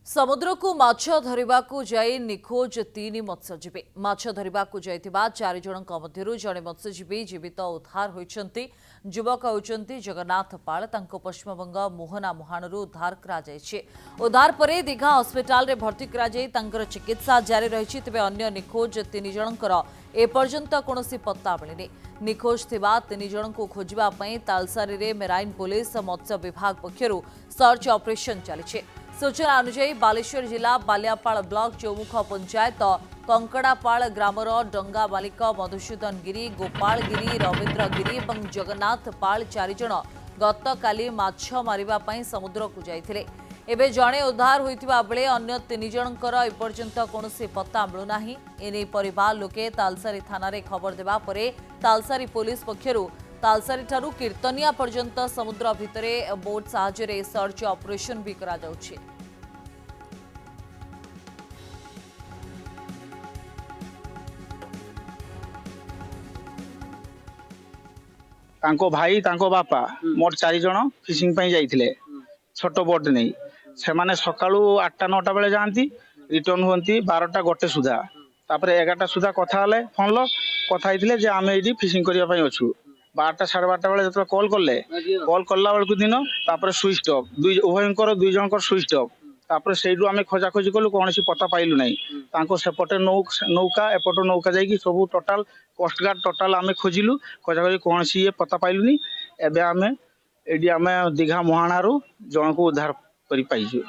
समुद्र को माछ धरिबाकू जाई निखोज तीन मत्स्यजीवी माछ धरिबाकू जाइतिबा चारि जनक मध्यरु जणे मत्स्यजीवी जीवित उद्धार होइछन्ति। युवक होइछन्ति जगन्नाथ पाल। तांको पश्चिमबंग मोहना मुहाणरू उद्धार करा जायछि। उद्धार परे दीघा हस्पिटाल रे भर्ती करा जाई तांकर चिकित्सा जारी रहिछि। तेबे अन्य निखोज तीन जनकर एपर्यंत कोनोसी पत्ता मिलिनि। निखोज थिबा तीन जनकू खोजिबा पई तालसारी रे मेराइन पुलिस मत्स्य विभाग पक्षरु सर्च ऑपरेशन चलिछि। सूचना अनुसार बालेश्वर जिला बालियापाल ब्लॉक चौमुख पंचायत कंकड़ापाल ग्रामर डंगा मालिक मधुसूदन गिरी, गोपाल गिरी, रवींद्र गिरी और जगन्नाथ पाल चारि जण गतकाली माछ मारिबा पई समुद्र को जाइथिले। एबे जणे उद्धार होइतिबा बेले अन्य तीन जनकर एपर्यंत कोनोसी पत्ता मिलुनाही। एने परिवार लोके तालसारी थाना रे खबर देबा परे तालसारी पुलिस पक्षरु तालसारी ठारू कीर्तनिया पर्यंत समुद्र भितरे बोट साहाय्य सर्च ऑपरेशन भी करा जाउछि। तांको भाई तांको बापा मोट चारि जण फिशिंग पई जाइथिले छोट बोट नहीं। सेमाने सकाळू 8टा 9टा बेले जांती रिटर्न होंती 12टा गोटे सुधा। तापरे 11टा सुधा कथा हले फोन लो कथा हितले जे आमे एडी फिशिंग करिया पई अछु। 12टा 12:30 बेले जत कॉल करला बेलकु दिन तापरे स्विच ऑफ दुई उभयंकर दुई जनकर स्विच ऑफ। तापरे सेइडू आमे खोजा खोजी कलु कोनसी पता पाइलु नाही। तांको सेपटे नौका एपटो नौका जाइकी सब टोटाल कोस्ट गार्ड टोटाल आमे खोजिलु खोजा खोजी कोनसी ये पता पाइलुनी। एबे आमे एडी आमे दीघा मुहाणारू जनको उद्धार करि पाइछु।